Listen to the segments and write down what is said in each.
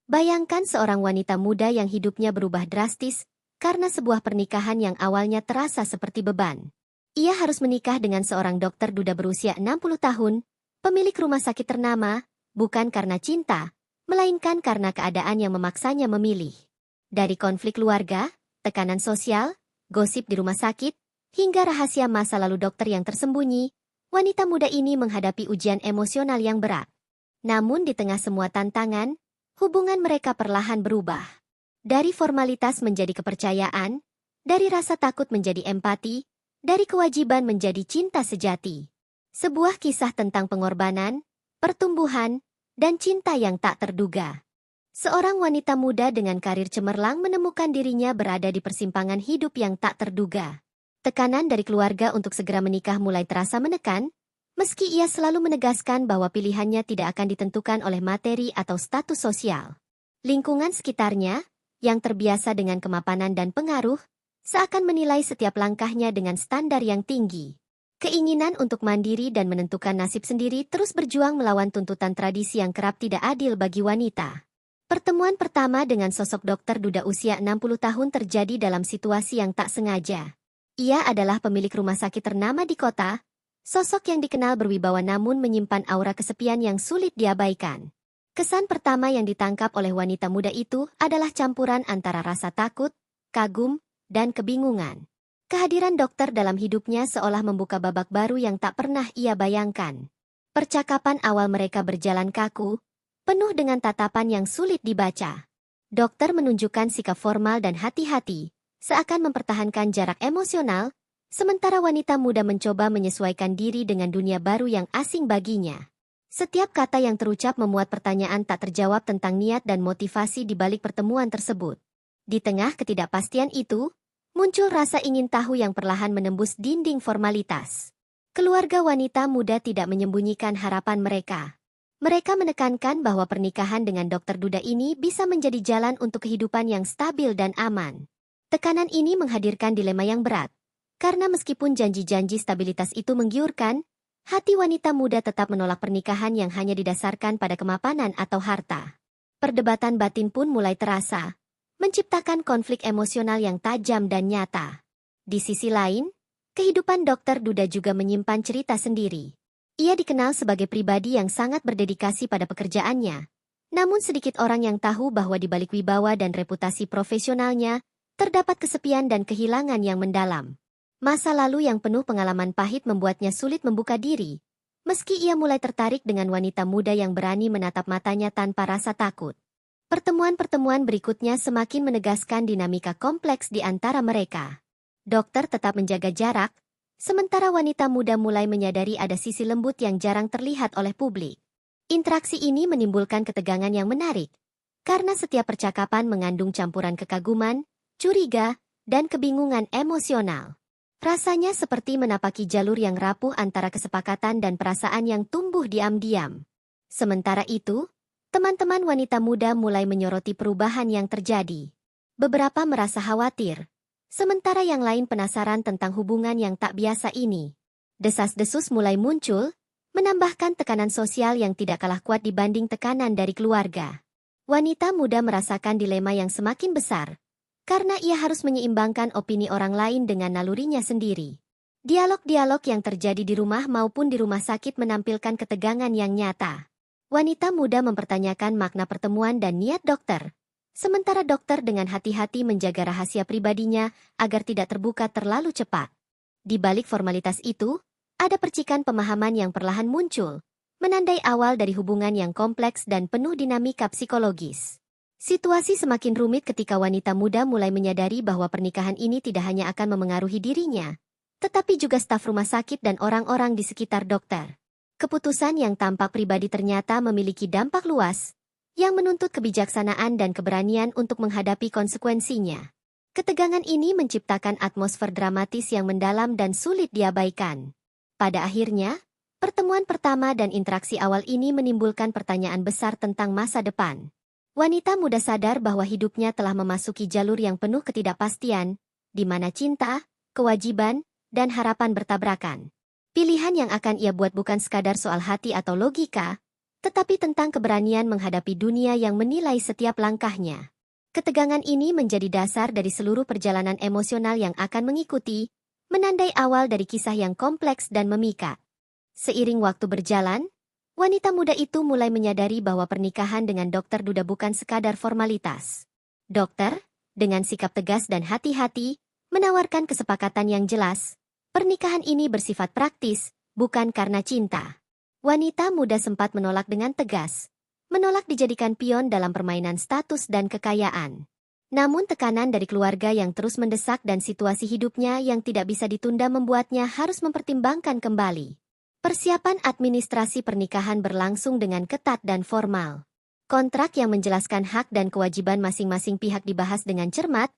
Bayangkan seorang wanita muda yang hidupnya berubah drastis karena sebuah pernikahan yang awalnya terasa seperti beban. Ia harus menikah dengan seorang dokter duda berusia 60 tahun, pemilik rumah sakit ternama, bukan karena cinta, melainkan karena keadaan yang memaksanya memilih. Dari konflik keluarga, tekanan sosial, gosip di rumah sakit, hingga rahasia masa lalu dokter yang tersembunyi, wanita muda ini menghadapi ujian emosional yang berat. Namun di tengah semua tantangan, hubungan mereka perlahan berubah. Dari formalitas menjadi kepercayaan, dari rasa takut menjadi empati, dari kewajiban menjadi cinta sejati. Sebuah kisah tentang pengorbanan, pertumbuhan, dan cinta yang tak terduga. Seorang wanita muda dengan karir cemerlang menemukan dirinya berada di persimpangan hidup yang tak terduga. Tekanan dari keluarga untuk segera menikah mulai terasa menekan, meski ia selalu menegaskan bahwa pilihannya tidak akan ditentukan oleh materi atau status sosial. Lingkungan sekitarnya, yang terbiasa dengan kemapanan dan pengaruh, seakan menilai setiap langkahnya dengan standar yang tinggi. Keinginan untuk mandiri dan menentukan nasib sendiri terus berjuang melawan tuntutan tradisi yang kerap tidak adil bagi wanita. Pertemuan pertama dengan sosok dokter duda usia 60 tahun terjadi dalam situasi yang tak sengaja. Ia adalah pemilik rumah sakit ternama di kota, sosok yang dikenal berwibawa namun menyimpan aura kesepian yang sulit diabaikan. Kesan pertama yang ditangkap oleh wanita muda itu adalah campuran antara rasa takut, kagum, dan kebingungan. Kehadiran dokter dalam hidupnya seolah membuka babak baru yang tak pernah ia bayangkan. Percakapan awal mereka berjalan kaku, penuh dengan tatapan yang sulit dibaca. Dokter menunjukkan sikap formal dan hati-hati, seakan mempertahankan jarak emosional, sementara wanita muda mencoba menyesuaikan diri dengan dunia baru yang asing baginya. Setiap kata yang terucap memuat pertanyaan tak terjawab tentang niat dan motivasi di balik pertemuan tersebut. Di tengah ketidakpastian itu, muncul rasa ingin tahu yang perlahan menembus dinding formalitas. Keluarga wanita muda tidak menyembunyikan harapan mereka. Mereka menekankan bahwa pernikahan dengan dokter duda ini bisa menjadi jalan untuk kehidupan yang stabil dan aman. Tekanan ini menghadirkan dilema yang berat, karena meskipun janji-janji stabilitas itu menggiurkan, hati wanita muda tetap menolak pernikahan yang hanya didasarkan pada kemapanan atau harta. Perdebatan batin pun mulai terasa, menciptakan konflik emosional yang tajam dan nyata. Di sisi lain, kehidupan dokter duda juga menyimpan cerita sendiri. Ia dikenal sebagai pribadi yang sangat berdedikasi pada pekerjaannya. Namun sedikit orang yang tahu bahwa di balik wibawa dan reputasi profesionalnya, terdapat kesepian dan kehilangan yang mendalam. Masa lalu yang penuh pengalaman pahit membuatnya sulit membuka diri, meski ia mulai tertarik dengan wanita muda yang berani menatap matanya tanpa rasa takut. Pertemuan-pertemuan berikutnya semakin menegaskan dinamika kompleks di antara mereka. Dokter tetap menjaga jarak, sementara wanita muda mulai menyadari ada sisi lembut yang jarang terlihat oleh publik. Interaksi ini menimbulkan ketegangan yang menarik, karena setiap percakapan mengandung campuran kekaguman, curiga, dan kebingungan emosional. Rasanya seperti menapaki jalur yang rapuh antara kesepakatan dan perasaan yang tumbuh diam-diam. Sementara itu, teman-teman wanita muda mulai menyoroti perubahan yang terjadi. Beberapa merasa khawatir, sementara yang lain penasaran tentang hubungan yang tak biasa ini. Desas-desus mulai muncul, menambahkan tekanan sosial yang tidak kalah kuat dibanding tekanan dari keluarga. Wanita muda merasakan dilema yang semakin besar, karena ia harus menyeimbangkan opini orang lain dengan nalurinya sendiri. Dialog-dialog yang terjadi di rumah maupun di rumah sakit menampilkan ketegangan yang nyata. Wanita muda mempertanyakan makna pertemuan dan niat dokter, sementara dokter dengan hati-hati menjaga rahasia pribadinya agar tidak terbuka terlalu cepat. Di balik formalitas itu, ada percikan pemahaman yang perlahan muncul, menandai awal dari hubungan yang kompleks dan penuh dinamika psikologis. Situasi semakin rumit ketika wanita muda mulai menyadari bahwa pernikahan ini tidak hanya akan memengaruhi dirinya, tetapi juga staf rumah sakit dan orang-orang di sekitar dokter. Keputusan yang tampak pribadi ternyata memiliki dampak luas, yang menuntut kebijaksanaan dan keberanian untuk menghadapi konsekuensinya. Ketegangan ini menciptakan atmosfer dramatis yang mendalam dan sulit diabaikan. Pada akhirnya, pertemuan pertama dan interaksi awal ini menimbulkan pertanyaan besar tentang masa depan. Wanita muda sadar bahwa hidupnya telah memasuki jalur yang penuh ketidakpastian, di mana cinta, kewajiban, dan harapan bertabrakan. Pilihan yang akan ia buat bukan sekadar soal hati atau logika, tetapi tentang keberanian menghadapi dunia yang menilai setiap langkahnya. Ketegangan ini menjadi dasar dari seluruh perjalanan emosional yang akan mengikuti, menandai awal dari kisah yang kompleks dan memikat. Seiring waktu berjalan, wanita muda itu mulai menyadari bahwa pernikahan dengan Dokter Duda bukan sekadar formalitas. Dokter, dengan sikap tegas dan hati-hati, menawarkan kesepakatan yang jelas. Pernikahan ini bersifat praktis, bukan karena cinta. Wanita muda sempat menolak dengan tegas. Menolak dijadikan pion dalam permainan status dan kekayaan. Namun tekanan dari keluarga yang terus mendesak dan situasi hidupnya yang tidak bisa ditunda membuatnya harus mempertimbangkan kembali. Persiapan administrasi pernikahan berlangsung dengan ketat dan formal. Kontrak yang menjelaskan hak dan kewajiban masing-masing pihak dibahas dengan cermat,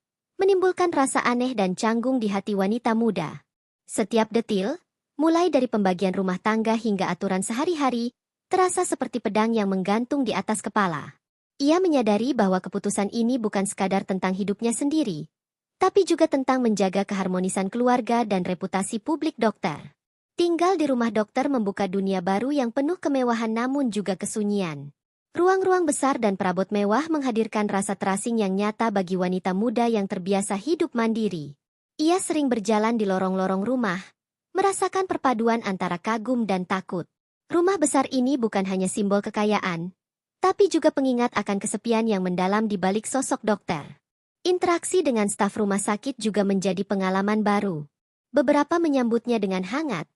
menimbulkan rasa aneh dan canggung di hati wanita muda. Setiap detil, mulai dari pembagian rumah tangga hingga aturan sehari-hari, terasa seperti pedang yang menggantung di atas kepala. Ia menyadari bahwa keputusan ini bukan sekadar tentang hidupnya sendiri, tapi juga tentang menjaga keharmonisan keluarga dan reputasi publik dokter. Tinggal di rumah dokter membuka dunia baru yang penuh kemewahan namun juga kesunyian. Ruang-ruang besar dan perabot mewah menghadirkan rasa terasing yang nyata bagi wanita muda yang terbiasa hidup mandiri. Ia sering berjalan di lorong-lorong rumah, merasakan perpaduan antara kagum dan takut. Rumah besar ini bukan hanya simbol kekayaan, tapi juga pengingat akan kesepian yang mendalam di balik sosok dokter. Interaksi dengan staf rumah sakit juga menjadi pengalaman baru. Beberapa menyambutnya dengan hangat,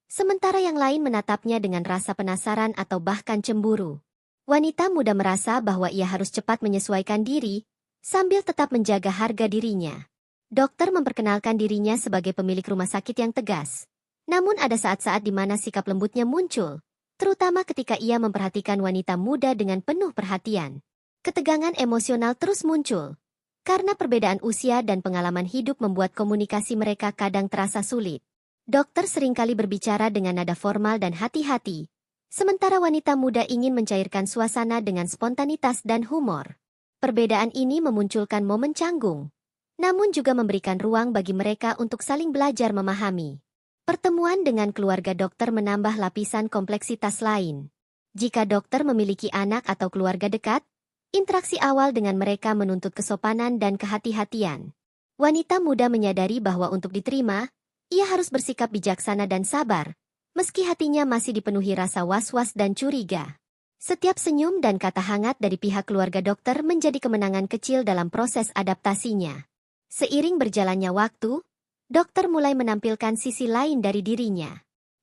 sementara yang lain menatapnya dengan rasa penasaran atau bahkan cemburu. Wanita muda merasa bahwa ia harus cepat menyesuaikan diri, sambil tetap menjaga harga dirinya. Dokter memperkenalkan dirinya sebagai pemilik rumah sakit yang tegas. Namun ada saat-saat di mana sikap lembutnya muncul, terutama ketika ia memperhatikan wanita muda dengan penuh perhatian. Ketegangan emosional terus muncul, karena perbedaan usia dan pengalaman hidup membuat komunikasi mereka kadang terasa sulit. Dokter seringkali berbicara dengan nada formal dan hati-hati, sementara wanita muda ingin mencairkan suasana dengan spontanitas dan humor. Perbedaan ini memunculkan momen canggung, namun juga memberikan ruang bagi mereka untuk saling belajar memahami. Pertemuan dengan keluarga dokter menambah lapisan kompleksitas lain. Jika dokter memiliki anak atau keluarga dekat, interaksi awal dengan mereka menuntut kesopanan dan kehati-hatian. Wanita muda menyadari bahwa untuk diterima, ia harus bersikap bijaksana dan sabar, meski hatinya masih dipenuhi rasa was-was dan curiga. Setiap senyum dan kata hangat dari pihak keluarga dokter menjadi kemenangan kecil dalam proses adaptasinya. Seiring berjalannya waktu, dokter mulai menampilkan sisi lain dari dirinya.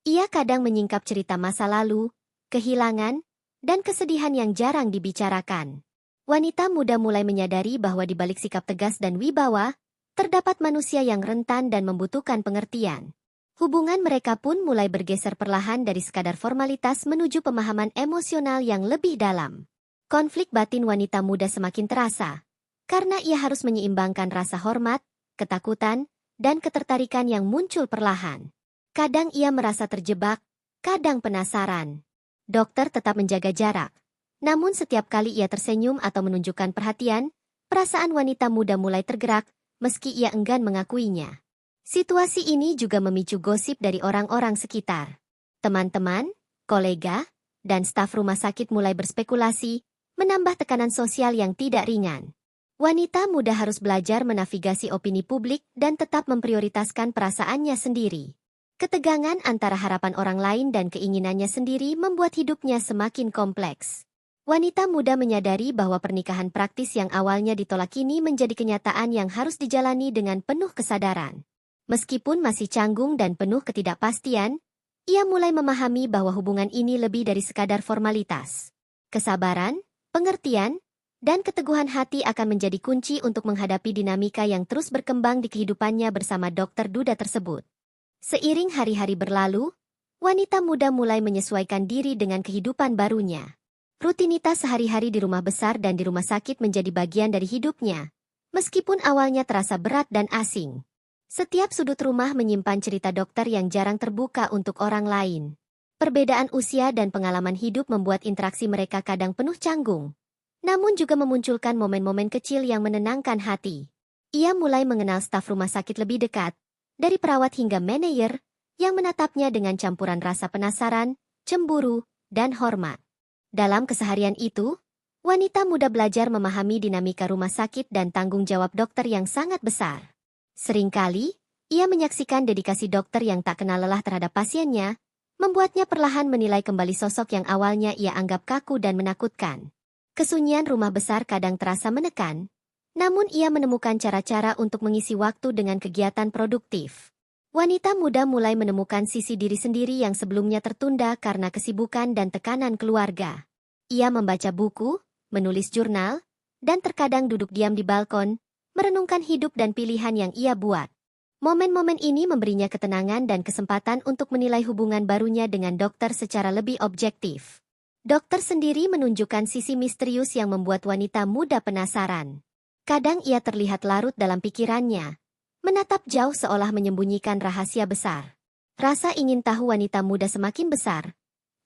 Ia kadang menyingkap cerita masa lalu, kehilangan, dan kesedihan yang jarang dibicarakan. Wanita muda mulai menyadari bahwa di balik sikap tegas dan wibawa, terdapat manusia yang rentan dan membutuhkan pengertian. Hubungan mereka pun mulai bergeser perlahan dari sekadar formalitas menuju pemahaman emosional yang lebih dalam. Konflik batin wanita muda semakin terasa, karena ia harus menyeimbangkan rasa hormat, ketakutan, dan ketertarikan yang muncul perlahan. Kadang ia merasa terjebak, kadang penasaran. Dokter tetap menjaga jarak. Namun setiap kali ia tersenyum atau menunjukkan perhatian, perasaan wanita muda mulai tergerak, meski ia enggan mengakuinya. Situasi ini juga memicu gosip dari orang-orang sekitar. Teman-teman, kolega, dan staf rumah sakit mulai berspekulasi, menambah tekanan sosial yang tidak ringan. Wanita muda harus belajar menavigasi opini publik dan tetap memprioritaskan perasaannya sendiri. Ketegangan antara harapan orang lain dan keinginannya sendiri membuat hidupnya semakin kompleks. Wanita muda menyadari bahwa pernikahan praktis yang awalnya ditolak kini menjadi kenyataan yang harus dijalani dengan penuh kesadaran. Meskipun masih canggung dan penuh ketidakpastian, ia mulai memahami bahwa hubungan ini lebih dari sekadar formalitas. Kesabaran, pengertian, dan keteguhan hati akan menjadi kunci untuk menghadapi dinamika yang terus berkembang di kehidupannya bersama Dokter Duda tersebut. Seiring hari-hari berlalu, wanita muda mulai menyesuaikan diri dengan kehidupan barunya. Rutinitas sehari-hari di rumah besar dan di rumah sakit menjadi bagian dari hidupnya, meskipun awalnya terasa berat dan asing. Setiap sudut rumah menyimpan cerita dokter yang jarang terbuka untuk orang lain. Perbedaan usia dan pengalaman hidup membuat interaksi mereka kadang penuh canggung, namun juga memunculkan momen-momen kecil yang menenangkan hati. Ia mulai mengenal staf rumah sakit lebih dekat, dari perawat hingga manajer, yang menatapnya dengan campuran rasa penasaran, cemburu, dan hormat. Dalam keseharian itu, wanita muda belajar memahami dinamika rumah sakit dan tanggung jawab dokter yang sangat besar. Seringkali, ia menyaksikan dedikasi dokter yang tak kenal lelah terhadap pasiennya, membuatnya perlahan menilai kembali sosok yang awalnya ia anggap kaku dan menakutkan. Kesunyian rumah besar kadang terasa menekan, namun ia menemukan cara-cara untuk mengisi waktu dengan kegiatan produktif. Wanita muda mulai menemukan sisi diri sendiri yang sebelumnya tertunda karena kesibukan dan tekanan keluarga. Ia membaca buku, menulis jurnal, dan terkadang duduk diam di balkon, merenungkan hidup dan pilihan yang ia buat. Momen-momen ini memberinya ketenangan dan kesempatan untuk menilai hubungan barunya dengan dokter secara lebih objektif. Dokter sendiri menunjukkan sisi misterius yang membuat wanita muda penasaran. Kadang ia terlihat larut dalam pikirannya, menatap jauh seolah menyembunyikan rahasia besar. Rasa ingin tahu wanita muda semakin besar,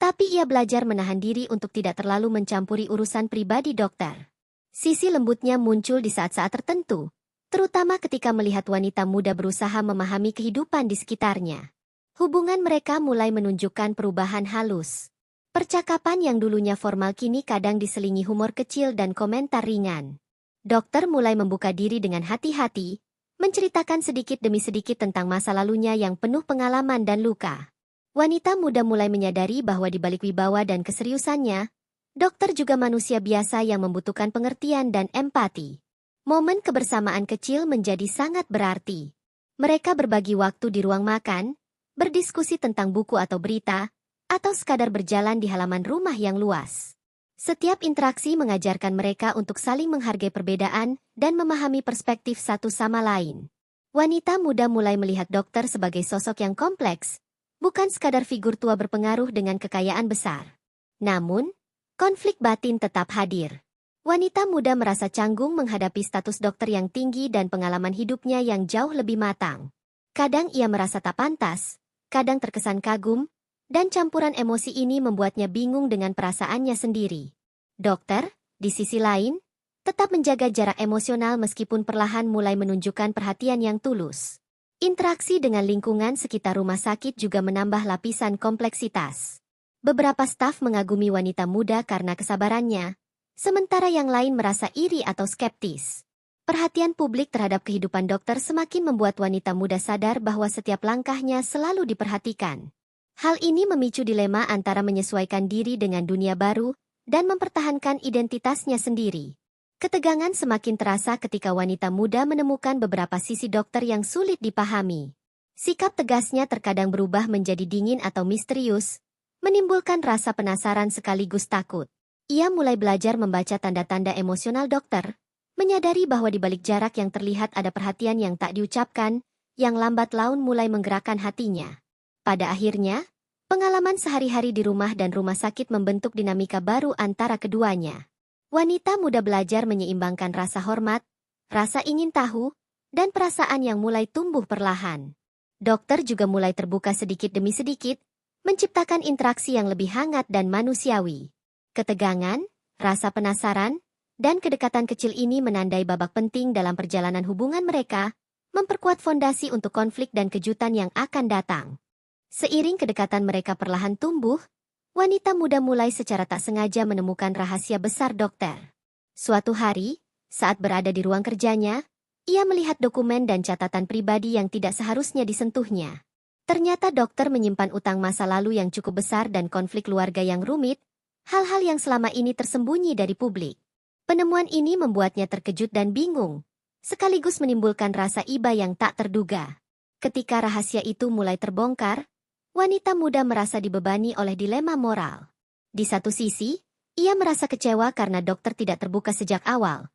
tapi ia belajar menahan diri untuk tidak terlalu mencampuri urusan pribadi dokter. Sisi lembutnya muncul di saat-saat tertentu, terutama ketika melihat wanita muda berusaha memahami kehidupan di sekitarnya. Hubungan mereka mulai menunjukkan perubahan halus. Percakapan yang dulunya formal kini kadang diselingi humor kecil dan komentar ringan. Dokter mulai membuka diri dengan hati-hati, menceritakan sedikit demi sedikit tentang masa lalunya yang penuh pengalaman dan luka. Wanita muda mulai menyadari bahwa di balik wibawa dan keseriusannya, dokter juga manusia biasa yang membutuhkan pengertian dan empati. Momen kebersamaan kecil menjadi sangat berarti. Mereka berbagi waktu di ruang makan, berdiskusi tentang buku atau berita, atau sekadar berjalan di halaman rumah yang luas. Setiap interaksi mengajarkan mereka untuk saling menghargai perbedaan dan memahami perspektif satu sama lain. Wanita muda mulai melihat dokter sebagai sosok yang kompleks, bukan sekadar figur tua berpengaruh dengan kekayaan besar. Namun, konflik batin tetap hadir. Wanita muda merasa canggung menghadapi status dokter yang tinggi dan pengalaman hidupnya yang jauh lebih matang. Kadang ia merasa tak pantas, kadang terkesan kagum, dan campuran emosi ini membuatnya bingung dengan perasaannya sendiri. Dokter, di sisi lain, tetap menjaga jarak emosional meskipun perlahan mulai menunjukkan perhatian yang tulus. Interaksi dengan lingkungan sekitar rumah sakit juga menambah lapisan kompleksitas. Beberapa staf mengagumi wanita muda karena kesabarannya, sementara yang lain merasa iri atau skeptis. Perhatian publik terhadap kehidupan dokter semakin membuat wanita muda sadar bahwa setiap langkahnya selalu diperhatikan. Hal ini memicu dilema antara menyesuaikan diri dengan dunia baru dan mempertahankan identitasnya sendiri. Ketegangan semakin terasa ketika wanita muda menemukan beberapa sisi dokter yang sulit dipahami. Sikap tegasnya terkadang berubah menjadi dingin atau misterius, menimbulkan rasa penasaran sekaligus takut. Ia mulai belajar membaca tanda-tanda emosional dokter, menyadari bahwa di balik jarak yang terlihat ada perhatian yang tak diucapkan, yang lambat laun mulai menggerakkan hatinya. Pada akhirnya, pengalaman sehari-hari di rumah dan rumah sakit membentuk dinamika baru antara keduanya. Wanita muda belajar menyeimbangkan rasa hormat, rasa ingin tahu, dan perasaan yang mulai tumbuh perlahan. Dokter juga mulai terbuka sedikit demi sedikit, menciptakan interaksi yang lebih hangat dan manusiawi. Ketegangan, rasa penasaran, dan kedekatan kecil ini menandai babak penting dalam perjalanan hubungan mereka, memperkuat fondasi untuk konflik dan kejutan yang akan datang. Seiring kedekatan mereka perlahan tumbuh, wanita muda mulai secara tak sengaja menemukan rahasia besar dokter. Suatu hari, saat berada di ruang kerjanya, ia melihat dokumen dan catatan pribadi yang tidak seharusnya disentuhnya. Ternyata dokter menyimpan utang masa lalu yang cukup besar dan konflik keluarga yang rumit, hal-hal yang selama ini tersembunyi dari publik. Penemuan ini membuatnya terkejut dan bingung, sekaligus menimbulkan rasa iba yang tak terduga. Ketika rahasia itu mulai terbongkar, wanita muda merasa dibebani oleh dilema moral. Di satu sisi, ia merasa kecewa karena dokter tidak terbuka sejak awal.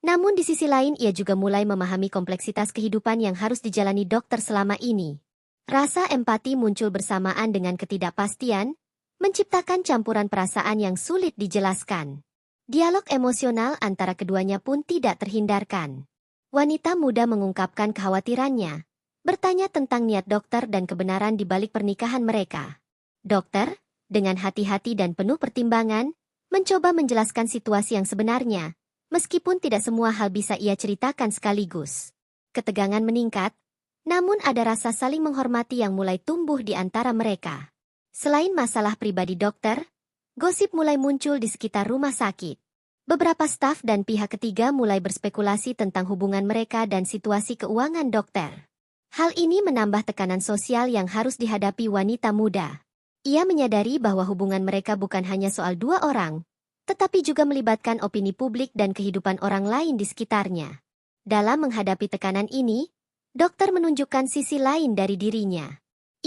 Namun di sisi lain ia juga mulai memahami kompleksitas kehidupan yang harus dijalani dokter selama ini. Rasa empati muncul bersamaan dengan ketidakpastian, menciptakan campuran perasaan yang sulit dijelaskan. Dialog emosional antara keduanya pun tidak terhindarkan. Wanita muda mengungkapkan kekhawatirannya, bertanya tentang niat dokter dan kebenaran di balik pernikahan mereka. Dokter, dengan hati-hati dan penuh pertimbangan, mencoba menjelaskan situasi yang sebenarnya, meskipun tidak semua hal bisa ia ceritakan sekaligus. Ketegangan meningkat, namun ada rasa saling menghormati yang mulai tumbuh di antara mereka. Selain masalah pribadi dokter, Gosip mulai muncul di sekitar rumah sakit. Beberapa staf dan pihak ketiga mulai berspekulasi tentang hubungan mereka dan situasi keuangan dokter. Hal ini menambah tekanan sosial yang harus dihadapi wanita muda. Ia menyadari bahwa hubungan mereka bukan hanya soal dua orang, tetapi juga melibatkan opini publik dan kehidupan orang lain di sekitarnya. Dalam menghadapi tekanan ini, dokter menunjukkan sisi lain dari dirinya.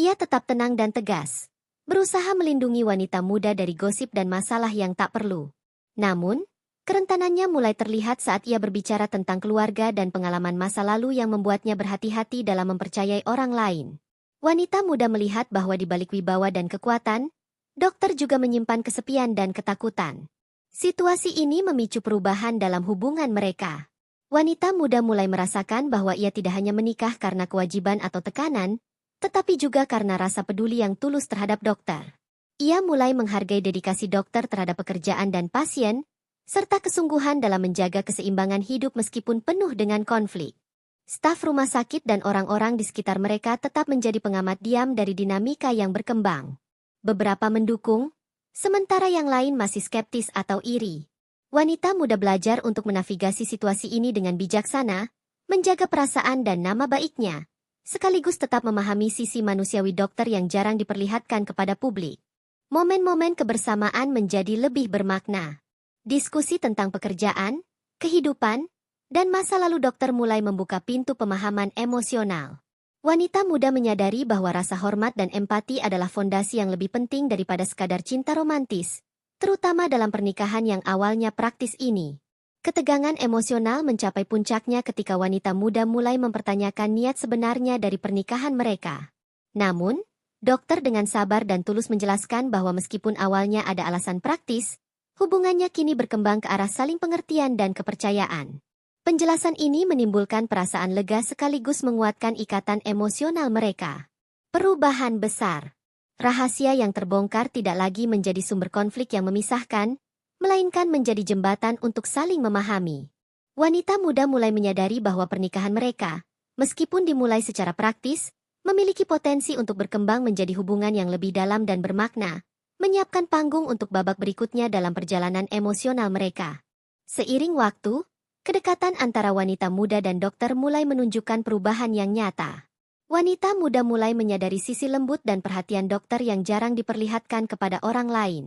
Ia tetap tenang dan tegas, berusaha melindungi wanita muda dari gosip dan masalah yang tak perlu. Namun, kerentanannya mulai terlihat saat ia berbicara tentang keluarga dan pengalaman masa lalu yang membuatnya berhati-hati dalam mempercayai orang lain. Wanita muda melihat bahwa di balik wibawa dan kekuatan, dokter juga menyimpan kesepian dan ketakutan. Situasi ini memicu perubahan dalam hubungan mereka. Wanita muda mulai merasakan bahwa ia tidak hanya menikah karena kewajiban atau tekanan, tetapi juga karena rasa peduli yang tulus terhadap dokter. Ia mulai menghargai dedikasi dokter terhadap pekerjaan dan pasien, serta kesungguhan dalam menjaga keseimbangan hidup meskipun penuh dengan konflik. Staf rumah sakit dan orang-orang di sekitar mereka tetap menjadi pengamat diam dari dinamika yang berkembang. Beberapa mendukung, sementara yang lain masih skeptis atau iri. Wanita muda belajar untuk menavigasi situasi ini dengan bijaksana, menjaga perasaan dan nama baiknya, sekaligus tetap memahami sisi manusiawi dokter yang jarang diperlihatkan kepada publik. Momen-momen kebersamaan menjadi lebih bermakna. Diskusi tentang pekerjaan, kehidupan, dan masa lalu dokter mulai membuka pintu pemahaman emosional. Wanita muda menyadari bahwa rasa hormat dan empati adalah fondasi yang lebih penting daripada sekadar cinta romantis, terutama dalam pernikahan yang awalnya praktis ini. Ketegangan emosional mencapai puncaknya ketika wanita muda mulai mempertanyakan niat sebenarnya dari pernikahan mereka. Namun, dokter dengan sabar dan tulus menjelaskan bahwa meskipun awalnya ada alasan praktis, hubungannya kini berkembang ke arah saling pengertian dan kepercayaan. Penjelasan ini menimbulkan perasaan lega sekaligus menguatkan ikatan emosional mereka. Perubahan besar. Rahasia yang terbongkar tidak lagi menjadi sumber konflik yang memisahkan, melainkan menjadi jembatan untuk saling memahami. Wanita muda mulai menyadari bahwa pernikahan mereka, meskipun dimulai secara praktis, memiliki potensi untuk berkembang menjadi hubungan yang lebih dalam dan bermakna, menyiapkan panggung untuk babak berikutnya dalam perjalanan emosional mereka. Seiring waktu, kedekatan antara wanita muda dan dokter mulai menunjukkan perubahan yang nyata. Wanita muda mulai menyadari sisi lembut dan perhatian dokter yang jarang diperlihatkan kepada orang lain.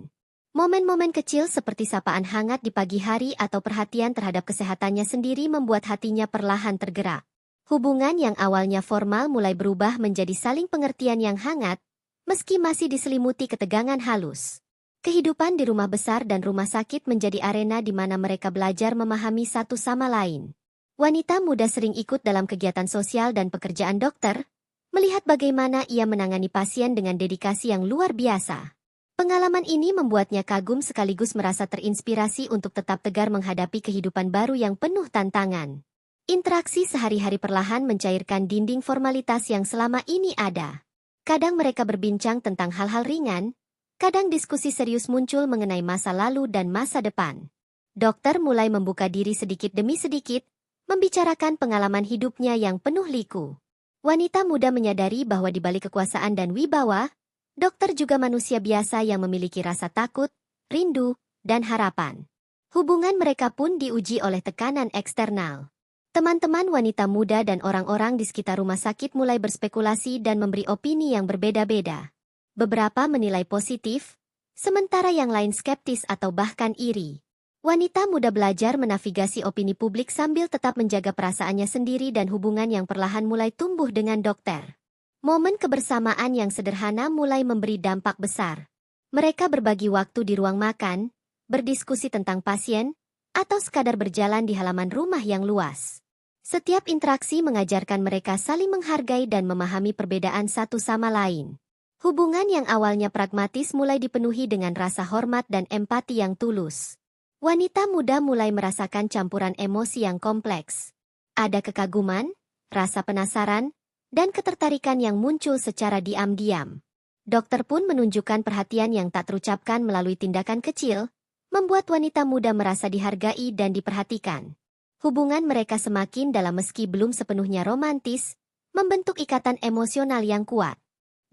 Momen-momen kecil seperti sapaan hangat di pagi hari atau perhatian terhadap kesehatannya sendiri membuat hatinya perlahan tergerak. Hubungan yang awalnya formal mulai berubah menjadi saling pengertian yang hangat, meski masih diselimuti ketegangan halus. Kehidupan di rumah besar dan rumah sakit menjadi arena di mana mereka belajar memahami satu sama lain. Wanita muda sering ikut dalam kegiatan sosial dan pekerjaan dokter, melihat bagaimana ia menangani pasien dengan dedikasi yang luar biasa. Pengalaman ini membuatnya kagum sekaligus merasa terinspirasi untuk tetap tegar menghadapi kehidupan baru yang penuh tantangan. Interaksi sehari-hari perlahan mencairkan dinding formalitas yang selama ini ada. Kadang mereka berbincang tentang hal-hal ringan, kadang diskusi serius muncul mengenai masa lalu dan masa depan. Dokter mulai membuka diri sedikit demi sedikit, membicarakan pengalaman hidupnya yang penuh liku. Wanita muda menyadari bahwa di balik kekuasaan dan wibawa, dokter juga manusia biasa yang memiliki rasa takut, rindu, dan harapan. Hubungan mereka pun diuji oleh tekanan eksternal. Teman-teman wanita muda dan orang-orang di sekitar rumah sakit mulai berspekulasi dan memberi opini yang berbeda-beda. Beberapa menilai positif, sementara yang lain skeptis atau bahkan iri. Wanita muda belajar menavigasi opini publik sambil tetap menjaga perasaannya sendiri dan hubungan yang perlahan mulai tumbuh dengan dokter. Momen kebersamaan yang sederhana mulai memberi dampak besar. Mereka berbagi waktu di ruang makan, berdiskusi tentang pasien, atau sekadar berjalan di halaman rumah yang luas. Setiap interaksi mengajarkan mereka saling menghargai dan memahami perbedaan satu sama lain. Hubungan yang awalnya pragmatis mulai dipenuhi dengan rasa hormat dan empati yang tulus. Wanita muda mulai merasakan campuran emosi yang kompleks. Ada kekaguman, rasa penasaran, dan ketertarikan yang muncul secara diam-diam. Dokter pun menunjukkan perhatian yang tak terucapkan melalui tindakan kecil, membuat wanita muda merasa dihargai dan diperhatikan. Hubungan mereka semakin dalam meski belum sepenuhnya romantis, membentuk ikatan emosional yang kuat.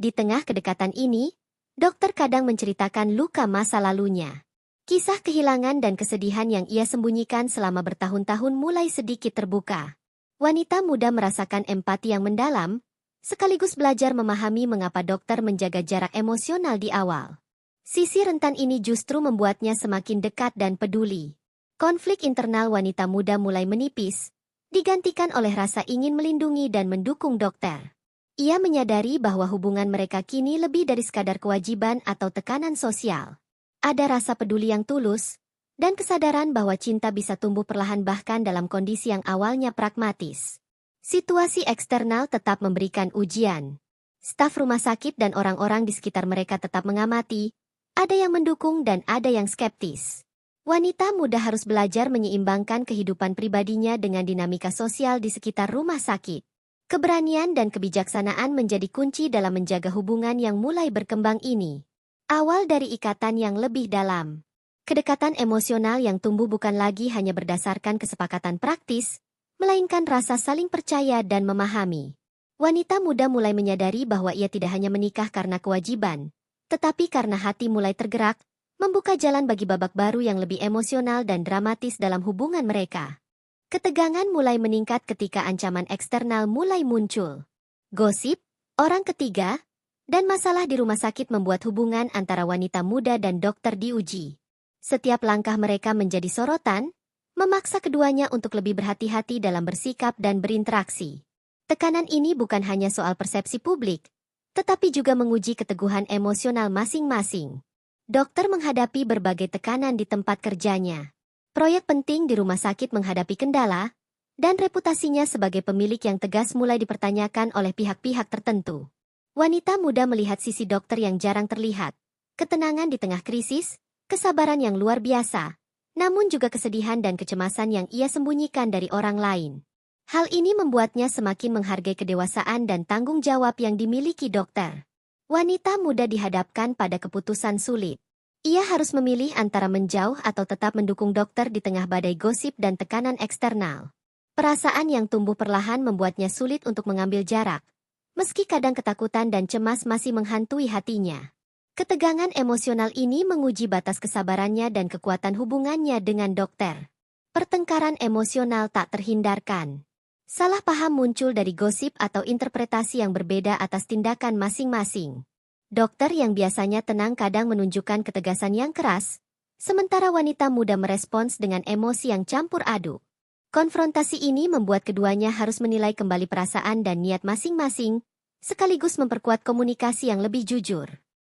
Di tengah kedekatan ini, Dokter kadang menceritakan luka masa lalunya. Kisah kehilangan dan kesedihan yang ia sembunyikan selama bertahun-tahun mulai sedikit terbuka. Wanita muda merasakan empati yang mendalam, sekaligus belajar memahami mengapa dokter menjaga jarak emosional di awal. Sisi rentan ini justru membuatnya semakin dekat dan peduli. Konflik internal wanita muda mulai menipis, digantikan oleh rasa ingin melindungi dan mendukung dokter. Ia menyadari bahwa hubungan mereka kini lebih dari sekadar kewajiban atau tekanan sosial. Ada rasa peduli yang tulus, dan kesadaran bahwa cinta bisa tumbuh perlahan bahkan dalam kondisi yang awalnya pragmatis. Situasi eksternal tetap memberikan ujian. Staf rumah sakit dan orang-orang di sekitar mereka tetap mengamati, ada yang mendukung dan ada yang skeptis. Wanita muda harus belajar menyeimbangkan kehidupan pribadinya dengan dinamika sosial di sekitar rumah sakit. Keberanian dan kebijaksanaan menjadi kunci dalam menjaga hubungan yang mulai berkembang ini. Awal dari ikatan yang lebih dalam. Kedekatan emosional yang tumbuh bukan lagi hanya berdasarkan kesepakatan praktis, melainkan rasa saling percaya dan memahami. Wanita muda mulai menyadari bahwa ia tidak hanya menikah karena kewajiban, tetapi karena hati mulai tergerak, membuka jalan bagi babak baru yang lebih emosional dan dramatis dalam hubungan mereka. Ketegangan mulai meningkat ketika ancaman eksternal mulai muncul. Gosip, orang ketiga, dan masalah di rumah sakit membuat hubungan antara wanita muda dan dokter diuji. Setiap langkah mereka menjadi sorotan, memaksa keduanya untuk lebih berhati-hati dalam bersikap dan berinteraksi. Tekanan ini bukan hanya soal persepsi publik, tetapi juga menguji keteguhan emosional masing-masing. Dokter menghadapi berbagai tekanan di tempat kerjanya. Proyek penting di rumah sakit menghadapi kendala, dan reputasinya sebagai pemilik yang tegas mulai dipertanyakan oleh pihak-pihak tertentu. Wanita muda melihat sisi dokter yang jarang terlihat, ketenangan di tengah krisis, kesabaran yang luar biasa, namun juga kesedihan dan kecemasan yang ia sembunyikan dari orang lain. Hal ini membuatnya semakin menghargai kedewasaan dan tanggung jawab yang dimiliki dokter. Wanita muda dihadapkan pada keputusan sulit. Ia harus memilih antara menjauh atau tetap mendukung dokter di tengah badai gosip dan tekanan eksternal. Perasaan yang tumbuh perlahan membuatnya sulit untuk mengambil jarak. Meski kadang ketakutan dan cemas masih menghantui hatinya. Ketegangan emosional ini menguji batas kesabarannya dan kekuatan hubungannya dengan dokter. Pertengkaran emosional tak terhindarkan. Salah paham muncul dari gosip atau interpretasi yang berbeda atas tindakan masing-masing. Dokter yang biasanya tenang kadang menunjukkan ketegasan yang keras, sementara wanita muda merespons dengan emosi yang campur aduk. Konfrontasi ini membuat keduanya harus menilai kembali perasaan dan niat masing-masing, sekaligus memperkuat komunikasi yang lebih jujur.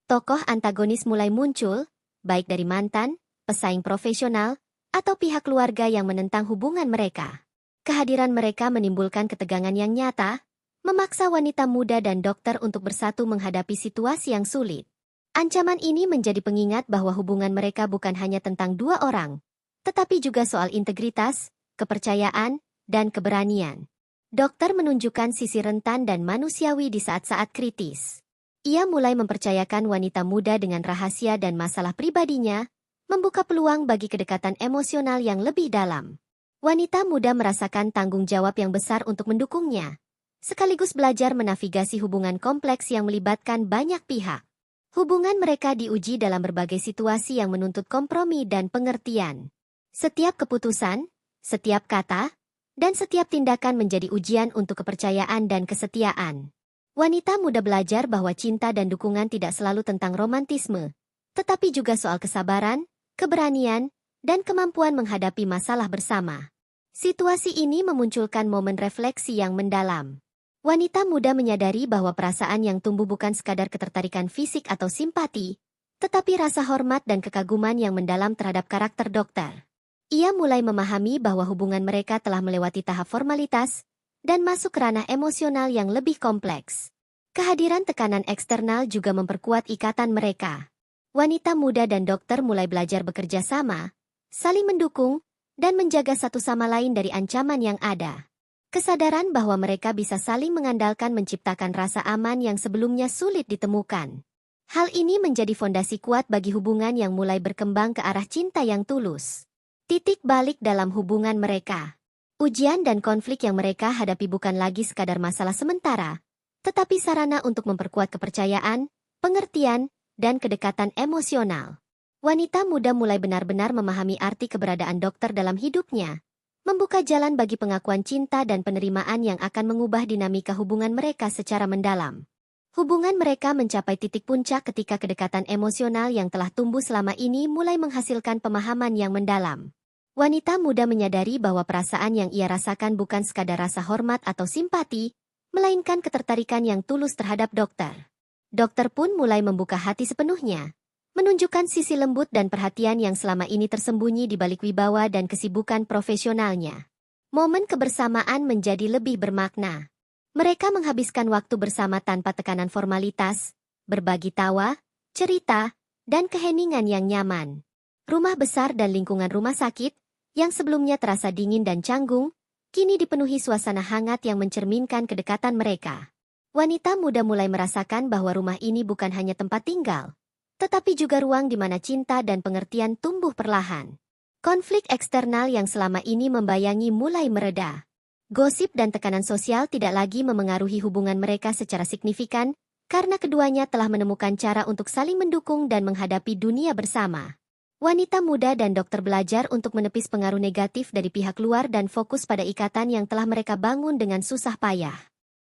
Tokoh antagonis mulai muncul, baik dari mantan, pesaing profesional, atau pihak keluarga yang menentang hubungan mereka. Kehadiran mereka menimbulkan ketegangan yang nyata, memaksa wanita muda dan dokter untuk bersatu menghadapi situasi yang sulit. Ancaman ini menjadi pengingat bahwa hubungan mereka bukan hanya tentang dua orang, tetapi juga soal integritas, kepercayaan, dan keberanian. Dokter menunjukkan sisi rentan dan manusiawi di saat-saat kritis. Ia mulai mempercayakan wanita muda dengan rahasia dan masalah pribadinya, membuka peluang bagi kedekatan emosional yang lebih dalam. Wanita muda merasakan tanggung jawab yang besar untuk mendukungnya, sekaligus belajar menavigasi hubungan kompleks yang melibatkan banyak pihak. Hubungan mereka diuji dalam berbagai situasi yang menuntut kompromi dan pengertian. Setiap keputusan, setiap kata, dan setiap tindakan menjadi ujian untuk kepercayaan dan kesetiaan. Wanita muda belajar bahwa cinta dan dukungan tidak selalu tentang romantisme, tetapi juga soal kesabaran, keberanian, dan kemampuan menghadapi masalah bersama. Situasi ini memunculkan momen refleksi yang mendalam. Wanita muda menyadari bahwa perasaan yang tumbuh bukan sekadar ketertarikan fisik atau simpati, tetapi rasa hormat dan kekaguman yang mendalam terhadap karakter dokter. Ia mulai memahami bahwa hubungan mereka telah melewati tahap formalitas dan masuk ke ranah emosional yang lebih kompleks. Kehadiran tekanan eksternal juga memperkuat ikatan mereka. Wanita muda dan dokter mulai belajar bekerja sama, saling mendukung, dan menjaga satu sama lain dari ancaman yang ada. Kesadaran bahwa mereka bisa saling mengandalkan menciptakan rasa aman yang sebelumnya sulit ditemukan. Hal ini menjadi fondasi kuat bagi hubungan yang mulai berkembang ke arah cinta yang tulus. Titik balik dalam hubungan mereka. Ujian dan konflik yang mereka hadapi bukan lagi sekadar masalah sementara, tetapi sarana untuk memperkuat kepercayaan, pengertian, dan kedekatan emosional. Wanita muda mulai benar-benar memahami arti keberadaan dokter dalam hidupnya, membuka jalan bagi pengakuan cinta dan penerimaan yang akan mengubah dinamika hubungan mereka secara mendalam. Hubungan mereka mencapai titik puncak ketika kedekatan emosional yang telah tumbuh selama ini mulai menghasilkan pemahaman yang mendalam. Wanita muda menyadari bahwa perasaan yang ia rasakan bukan sekadar rasa hormat atau simpati, melainkan ketertarikan yang tulus terhadap dokter. Dokter pun mulai membuka hati sepenuhnya, menunjukkan sisi lembut dan perhatian yang selama ini tersembunyi di balik wibawa dan kesibukan profesionalnya. Momen kebersamaan menjadi lebih bermakna. Mereka menghabiskan waktu bersama tanpa tekanan formalitas, berbagi tawa, cerita, dan keheningan yang nyaman. Rumah besar dan lingkungan rumah sakit, yang sebelumnya terasa dingin dan canggung, kini dipenuhi suasana hangat yang mencerminkan kedekatan mereka. Wanita muda mulai merasakan bahwa rumah ini bukan hanya tempat tinggal, tetapi juga ruang di mana cinta dan pengertian tumbuh perlahan. Konflik eksternal yang selama ini membayangi mulai mereda. Gosip dan tekanan sosial tidak lagi memengaruhi hubungan mereka secara signifikan, karena keduanya telah menemukan cara untuk saling mendukung dan menghadapi dunia bersama. Wanita muda dan dokter belajar untuk menepis pengaruh negatif dari pihak luar dan fokus pada ikatan yang telah mereka bangun dengan susah payah.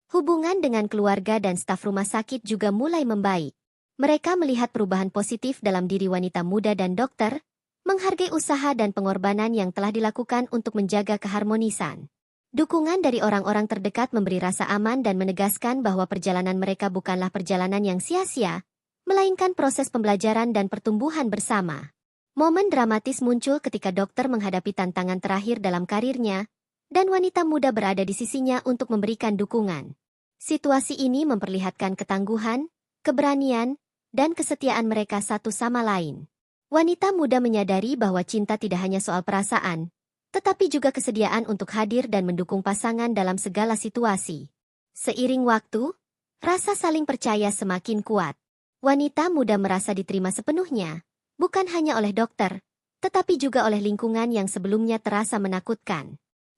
Hubungan dengan keluarga dan staf rumah sakit juga mulai membaik. Mereka melihat perubahan positif dalam diri wanita muda dan dokter, menghargai usaha dan pengorbanan yang telah dilakukan untuk menjaga keharmonisan. Dukungan dari orang-orang terdekat memberi rasa aman dan menegaskan bahwa perjalanan mereka bukanlah perjalanan yang sia-sia, melainkan proses pembelajaran dan pertumbuhan bersama. Momen dramatis muncul ketika dokter menghadapi tantangan terakhir dalam karirnya, dan wanita muda berada di sisinya untuk memberikan dukungan. Situasi ini memperlihatkan ketangguhan, keberanian, dan kesetiaan mereka satu sama lain. Wanita muda menyadari bahwa cinta tidak hanya soal perasaan, tetapi juga kesediaan untuk hadir dan mendukung pasangan dalam segala situasi. Seiring waktu, rasa saling percaya semakin kuat. Wanita muda merasa diterima sepenuhnya, bukan hanya oleh dokter, tetapi juga oleh lingkungan yang sebelumnya terasa menakutkan.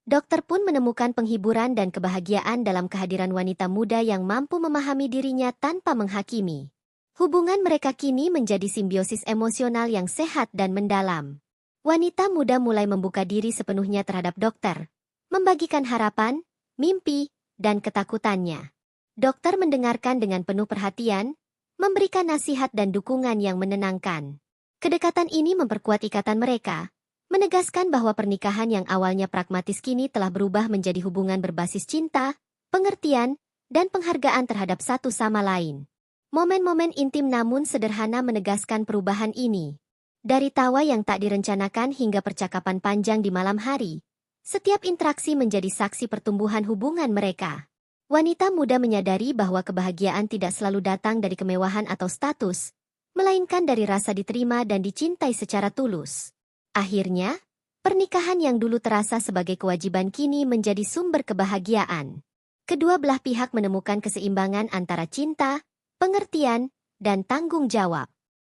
Dokter pun menemukan penghiburan dan kebahagiaan dalam kehadiran wanita muda yang mampu memahami dirinya tanpa menghakimi. Hubungan mereka kini menjadi simbiosis emosional yang sehat dan mendalam. Wanita muda mulai membuka diri sepenuhnya terhadap dokter, membagikan harapan, mimpi, dan ketakutannya. Dokter mendengarkan dengan penuh perhatian, memberikan nasihat dan dukungan yang menenangkan. Kedekatan ini memperkuat ikatan mereka, menegaskan bahwa pernikahan yang awalnya pragmatis kini telah berubah menjadi hubungan berbasis cinta, pengertian, dan penghargaan terhadap satu sama lain. Momen-momen intim namun sederhana menegaskan perubahan ini. Dari tawa yang tak direncanakan hingga percakapan panjang di malam hari, setiap interaksi menjadi saksi pertumbuhan hubungan mereka. Wanita muda menyadari bahwa kebahagiaan tidak selalu datang dari kemewahan atau status, melainkan dari rasa diterima dan dicintai secara tulus. Akhirnya, pernikahan yang dulu terasa sebagai kewajiban kini menjadi sumber kebahagiaan. Kedua belah pihak menemukan keseimbangan antara cinta, pengertian, dan tanggung jawab.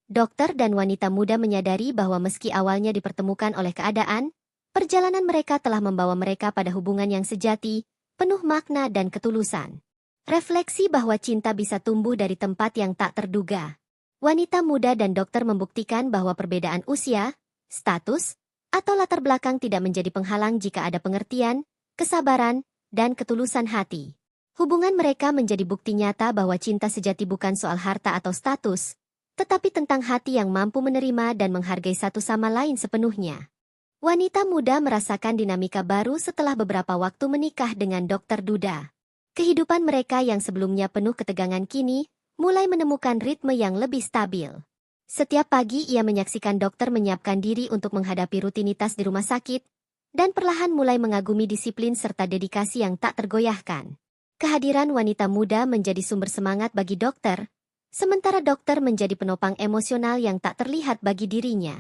Dokter dan wanita muda menyadari bahwa meski awalnya dipertemukan oleh keadaan, perjalanan mereka telah membawa mereka pada hubungan yang sejati, penuh makna dan ketulusan. Refleksi bahwa cinta bisa tumbuh dari tempat yang tak terduga. Wanita muda dan dokter membuktikan bahwa perbedaan usia, status, atau latar belakang tidak menjadi penghalang jika ada pengertian, kesabaran, dan ketulusan hati. Hubungan mereka menjadi bukti nyata bahwa cinta sejati bukan soal harta atau status, tetapi tentang hati yang mampu menerima dan menghargai satu sama lain sepenuhnya. Wanita muda merasakan dinamika baru setelah beberapa waktu menikah dengan Dokter Duda. Kehidupan mereka yang sebelumnya penuh ketegangan kini mulai menemukan ritme yang lebih stabil. Setiap pagi ia menyaksikan dokter menyiapkan diri untuk menghadapi rutinitas di rumah sakit, dan perlahan mulai mengagumi disiplin serta dedikasi yang tak tergoyahkan. Kehadiran wanita muda menjadi sumber semangat bagi dokter, sementara dokter menjadi penopang emosional yang tak terlihat bagi dirinya.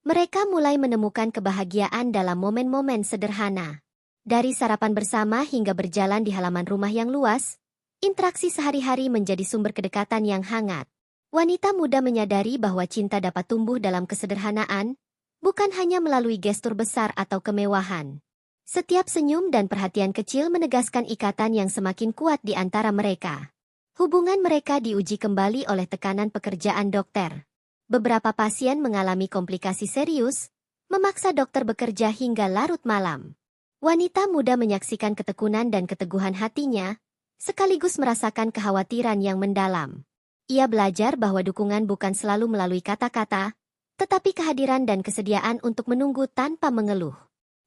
Mereka mulai menemukan kebahagiaan dalam momen-momen sederhana. Dari sarapan bersama hingga berjalan di halaman rumah yang luas, interaksi sehari-hari menjadi sumber kedekatan yang hangat. Wanita muda menyadari bahwa cinta dapat tumbuh dalam kesederhanaan, bukan hanya melalui gestur besar atau kemewahan. Setiap senyum dan perhatian kecil menegaskan ikatan yang semakin kuat di antara mereka. Hubungan mereka diuji kembali oleh tekanan pekerjaan dokter. Beberapa pasien mengalami komplikasi serius, memaksa dokter bekerja hingga larut malam. Wanita muda menyaksikan ketekunan dan keteguhan hatinya, sekaligus merasakan kekhawatiran yang mendalam. Ia belajar bahwa dukungan bukan selalu melalui kata-kata, tetapi kehadiran dan kesediaan untuk menunggu tanpa mengeluh.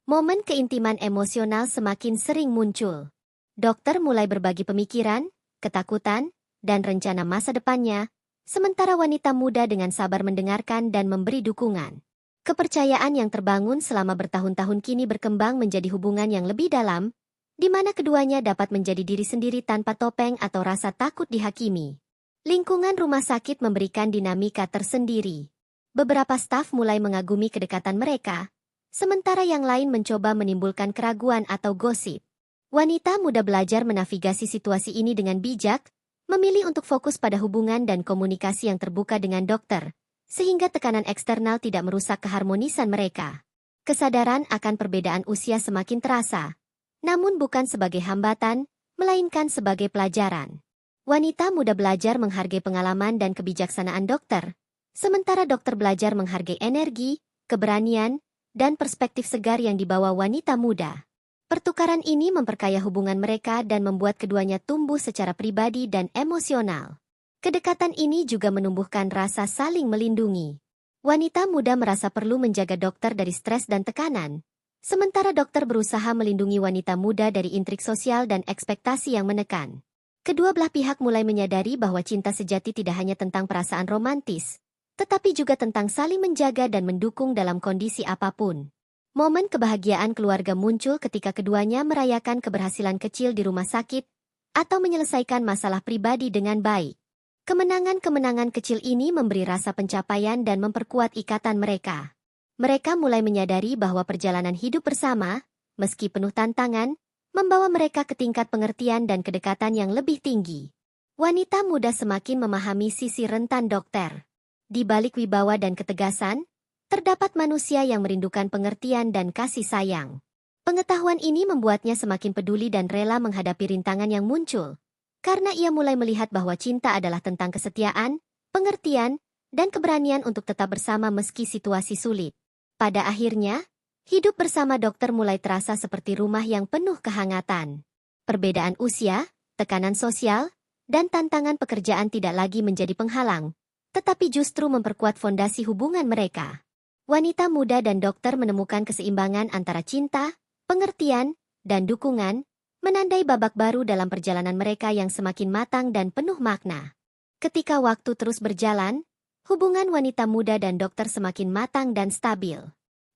Momen keintiman emosional semakin sering muncul. Dokter mulai berbagi pemikiran, ketakutan, dan rencana masa depannya, sementara wanita muda dengan sabar mendengarkan dan memberi dukungan. Kepercayaan yang terbangun selama bertahun-tahun kini berkembang menjadi hubungan yang lebih dalam, di mana keduanya dapat menjadi diri sendiri tanpa topeng atau rasa takut dihakimi. Lingkungan rumah sakit memberikan dinamika tersendiri. Beberapa staf mulai mengagumi kedekatan mereka, sementara yang lain mencoba menimbulkan keraguan atau gosip. Wanita muda belajar menavigasi situasi ini dengan bijak, memilih untuk fokus pada hubungan dan komunikasi yang terbuka dengan dokter, sehingga tekanan eksternal tidak merusak keharmonisan mereka. Kesadaran akan perbedaan usia semakin terasa, namun bukan sebagai hambatan, melainkan sebagai pelajaran. Wanita muda belajar menghargai pengalaman dan kebijaksanaan dokter, sementara dokter belajar menghargai energi, keberanian, dan perspektif segar yang dibawa wanita muda. Pertukaran ini memperkaya hubungan mereka dan membuat keduanya tumbuh secara pribadi dan emosional. Kedekatan ini juga menumbuhkan rasa saling melindungi. Wanita muda merasa perlu menjaga dokter dari stres dan tekanan, sementara dokter berusaha melindungi wanita muda dari intrik sosial dan ekspektasi yang menekan. Kedua belah pihak mulai menyadari bahwa cinta sejati tidak hanya tentang perasaan romantis, tetapi juga tentang saling menjaga dan mendukung dalam kondisi apapun. Momen kebahagiaan keluarga muncul ketika keduanya merayakan keberhasilan kecil di rumah sakit atau menyelesaikan masalah pribadi dengan baik. Kemenangan-kemenangan kecil ini memberi rasa pencapaian dan memperkuat ikatan mereka. Mereka mulai menyadari bahwa perjalanan hidup bersama, meski penuh tantangan, membawa mereka ke tingkat pengertian dan kedekatan yang lebih tinggi. Wanita muda semakin memahami sisi rentan dokter. Di balik wibawa dan ketegasan, terdapat manusia yang merindukan pengertian dan kasih sayang. Pengetahuan ini membuatnya semakin peduli dan rela menghadapi rintangan yang muncul, karena ia mulai melihat bahwa cinta adalah tentang kesetiaan, pengertian, dan keberanian untuk tetap bersama meski situasi sulit. Pada akhirnya, hidup bersama dokter mulai terasa seperti rumah yang penuh kehangatan. Perbedaan usia, tekanan sosial, dan tantangan pekerjaan tidak lagi menjadi penghalang, tetapi justru memperkuat fondasi hubungan mereka. Wanita muda dan dokter menemukan keseimbangan antara cinta, pengertian, dan dukungan, menandai babak baru dalam perjalanan mereka yang semakin matang dan penuh makna. Ketika waktu terus berjalan, hubungan wanita muda dan dokter semakin matang dan stabil.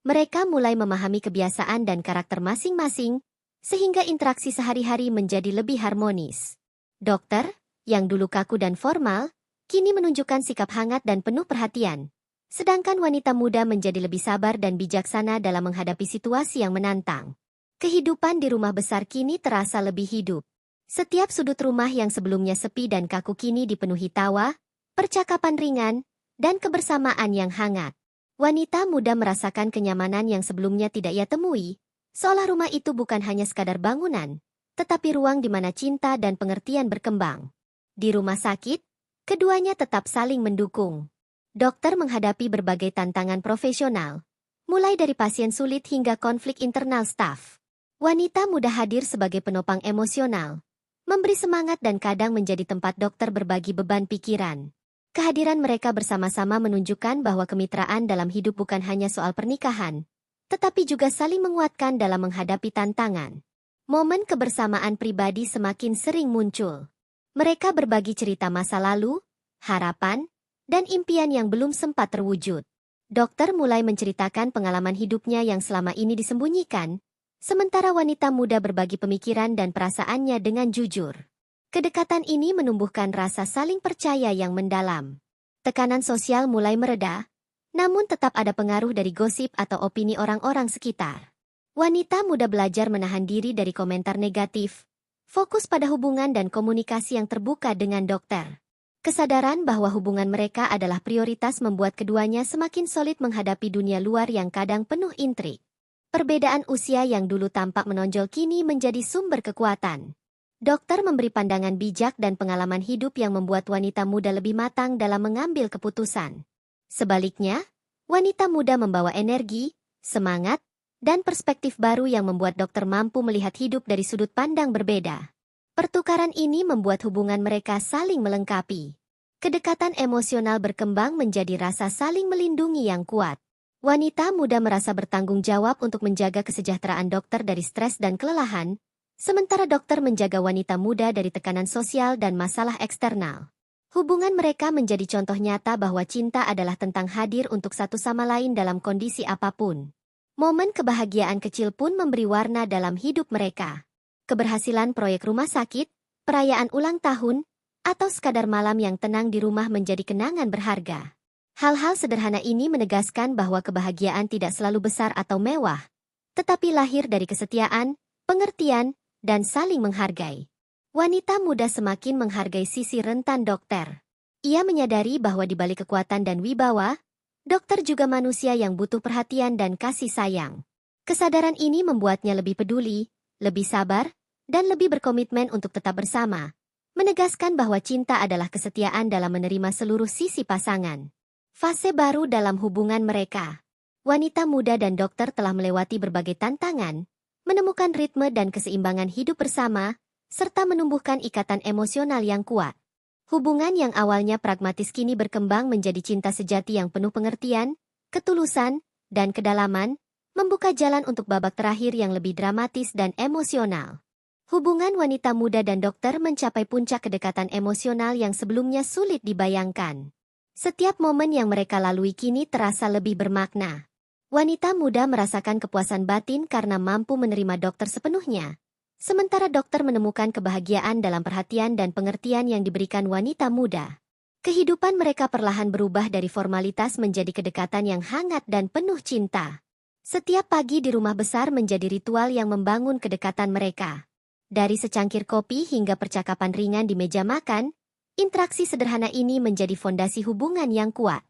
Mereka mulai memahami kebiasaan dan karakter masing-masing, sehingga interaksi sehari-hari menjadi lebih harmonis. Dokter, yang dulu kaku dan formal, kini menunjukkan sikap hangat dan penuh perhatian. Sedangkan wanita muda menjadi lebih sabar dan bijaksana dalam menghadapi situasi yang menantang. Kehidupan di rumah besar kini terasa lebih hidup. Setiap sudut rumah yang sebelumnya sepi dan kaku kini dipenuhi tawa, percakapan ringan, dan kebersamaan yang hangat. Wanita muda merasakan kenyamanan yang sebelumnya tidak ia temui, seolah rumah itu bukan hanya sekadar bangunan, tetapi ruang di mana cinta dan pengertian berkembang. Di rumah sakit, keduanya tetap saling mendukung. Dokter menghadapi berbagai tantangan profesional, mulai dari pasien sulit hingga konflik internal staf. Wanita muda hadir sebagai penopang emosional, memberi semangat dan kadang menjadi tempat dokter berbagi beban pikiran. Kehadiran mereka bersama-sama menunjukkan bahwa kemitraan dalam hidup bukan hanya soal pernikahan, tetapi juga saling menguatkan dalam menghadapi tantangan. Momen kebersamaan pribadi semakin sering muncul. Mereka berbagi cerita masa lalu, harapan, dan impian yang belum sempat terwujud. Dokter mulai menceritakan pengalaman hidupnya yang selama ini disembunyikan, sementara wanita muda berbagi pemikiran dan perasaannya dengan jujur. Kedekatan ini menumbuhkan rasa saling percaya yang mendalam. Tekanan sosial mulai mereda, namun tetap ada pengaruh dari gosip atau opini orang-orang sekitar. Wanita muda belajar menahan diri dari komentar negatif, fokus pada hubungan dan komunikasi yang terbuka dengan dokter. Kesadaran bahwa hubungan mereka adalah prioritas membuat keduanya semakin solid menghadapi dunia luar yang kadang penuh intrik. Perbedaan usia yang dulu tampak menonjol kini menjadi sumber kekuatan. Dokter memberi pandangan bijak dan pengalaman hidup yang membuat wanita muda lebih matang dalam mengambil keputusan. Sebaliknya, wanita muda membawa energi, semangat, dan perspektif baru yang membuat dokter mampu melihat hidup dari sudut pandang berbeda. Pertukaran ini membuat hubungan mereka saling melengkapi. Kedekatan emosional berkembang menjadi rasa saling melindungi yang kuat. Wanita muda merasa bertanggung jawab untuk menjaga kesejahteraan dokter dari stres dan kelelahan, sementara dokter menjaga wanita muda dari tekanan sosial dan masalah eksternal. Hubungan mereka menjadi contoh nyata bahwa cinta adalah tentang hadir untuk satu sama lain dalam kondisi apapun. Momen kebahagiaan kecil pun memberi warna dalam hidup mereka. Keberhasilan proyek rumah sakit, perayaan ulang tahun, atau sekadar malam yang tenang di rumah menjadi kenangan berharga. Hal-hal sederhana ini menegaskan bahwa kebahagiaan tidak selalu besar atau mewah, tetapi lahir dari kesetiaan, pengertian, dan saling menghargai. Wanita muda semakin menghargai sisi rentan dokter. Ia menyadari bahwa di balik kekuatan dan wibawa, dokter juga manusia yang butuh perhatian dan kasih sayang. Kesadaran ini membuatnya lebih peduli, lebih sabar, dan lebih berkomitmen untuk tetap bersama, menegaskan bahwa cinta adalah kesetiaan dalam menerima seluruh sisi pasangan. Fase baru dalam hubungan mereka. Wanita muda dan dokter telah melewati berbagai tantangan, menemukan ritme dan keseimbangan hidup bersama, serta menumbuhkan ikatan emosional yang kuat. Hubungan yang awalnya pragmatis kini berkembang menjadi cinta sejati yang penuh pengertian, ketulusan, dan kedalaman, membuka jalan untuk babak terakhir yang lebih dramatis dan emosional. Hubungan wanita muda dan dokter mencapai puncak kedekatan emosional yang sebelumnya sulit dibayangkan. Setiap momen yang mereka lalui kini terasa lebih bermakna. Wanita muda merasakan kepuasan batin karena mampu menerima dokter sepenuhnya, sementara dokter menemukan kebahagiaan dalam perhatian dan pengertian yang diberikan wanita muda. Kehidupan mereka perlahan berubah dari formalitas menjadi kedekatan yang hangat dan penuh cinta. Setiap pagi di rumah besar menjadi ritual yang membangun kedekatan mereka. Dari secangkir kopi hingga percakapan ringan di meja makan, interaksi sederhana ini menjadi fondasi hubungan yang kuat.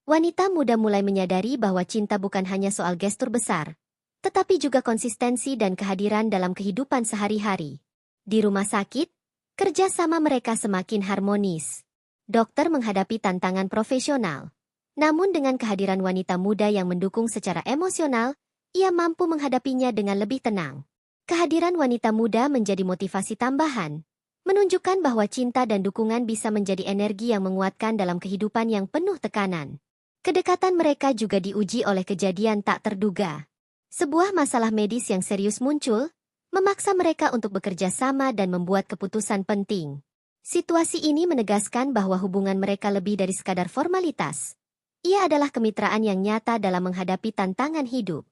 Wanita muda mulai menyadari bahwa cinta bukan hanya soal gestur besar, tetapi juga konsistensi dan kehadiran dalam kehidupan sehari-hari. Di rumah sakit, kerjasama mereka semakin harmonis. Dokter menghadapi tantangan profesional. Namun dengan kehadiran wanita muda yang mendukung secara emosional, ia mampu menghadapinya dengan lebih tenang. Kehadiran wanita muda menjadi motivasi tambahan, menunjukkan bahwa cinta dan dukungan bisa menjadi energi yang menguatkan dalam kehidupan yang penuh tekanan. Kedekatan mereka juga diuji oleh kejadian tak terduga. Sebuah masalah medis yang serius muncul, memaksa mereka untuk bekerja sama dan membuat keputusan penting. Situasi ini menegaskan bahwa hubungan mereka lebih dari sekadar formalitas. Ia adalah kemitraan yang nyata dalam menghadapi tantangan hidup.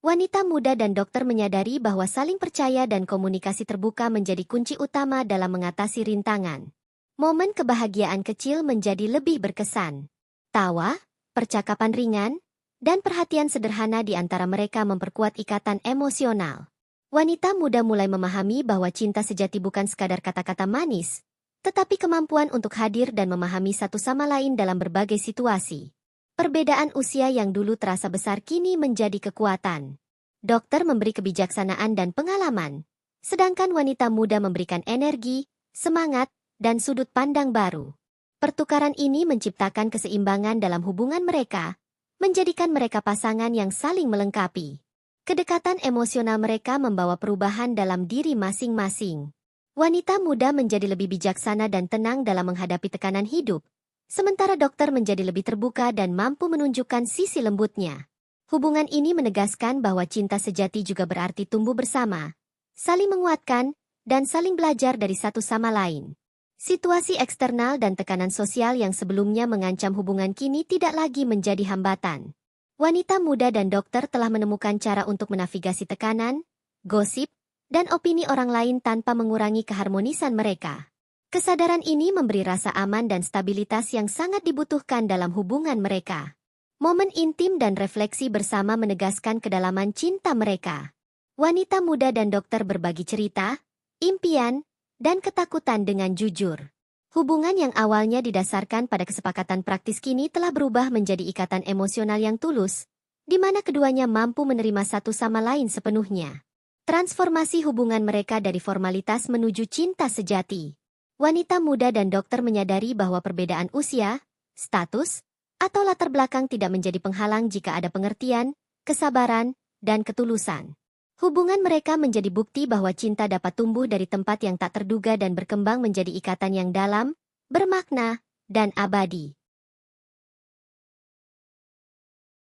Wanita muda dan dokter menyadari bahwa saling percaya dan komunikasi terbuka menjadi kunci utama dalam mengatasi rintangan. Momen kebahagiaan kecil menjadi lebih berkesan. Tawa, percakapan ringan, dan perhatian sederhana di antara mereka memperkuat ikatan emosional. Wanita muda mulai memahami bahwa cinta sejati bukan sekadar kata-kata manis, tetapi kemampuan untuk hadir dan memahami satu sama lain dalam berbagai situasi. Perbedaan usia yang dulu terasa besar kini menjadi kekuatan. Dokter memberi kebijaksanaan dan pengalaman, sedangkan wanita muda memberikan energi, semangat, dan sudut pandang baru. Pertukaran ini menciptakan keseimbangan dalam hubungan mereka, menjadikan mereka pasangan yang saling melengkapi. Kedekatan emosional mereka membawa perubahan dalam diri masing-masing. Wanita muda menjadi lebih bijaksana dan tenang dalam menghadapi tekanan hidup, sementara dokter menjadi lebih terbuka dan mampu menunjukkan sisi lembutnya. Hubungan ini menegaskan bahwa cinta sejati juga berarti tumbuh bersama, saling menguatkan, dan saling belajar dari satu sama lain. Situasi eksternal dan tekanan sosial yang sebelumnya mengancam hubungan kini tidak lagi menjadi hambatan. Wanita muda dan dokter telah menemukan cara untuk menavigasi tekanan, gosip, dan opini orang lain tanpa mengurangi keharmonisan mereka. Kesadaran ini memberi rasa aman dan stabilitas yang sangat dibutuhkan dalam hubungan mereka. Momen intim dan refleksi bersama menegaskan kedalaman cinta mereka. Wanita muda dan dokter berbagi cerita, impian, dan ketakutan dengan jujur. Hubungan yang awalnya didasarkan pada kesepakatan praktis kini telah berubah menjadi ikatan emosional yang tulus, di mana keduanya mampu menerima satu sama lain sepenuhnya. Transformasi hubungan mereka dari formalitas menuju cinta sejati. Wanita muda dan dokter menyadari bahwa perbedaan usia, status, atau latar belakang tidak menjadi penghalang jika ada pengertian, kesabaran, dan ketulusan. Hubungan mereka menjadi bukti bahwa cinta dapat tumbuh dari tempat yang tak terduga dan berkembang menjadi ikatan yang dalam, bermakna, dan abadi.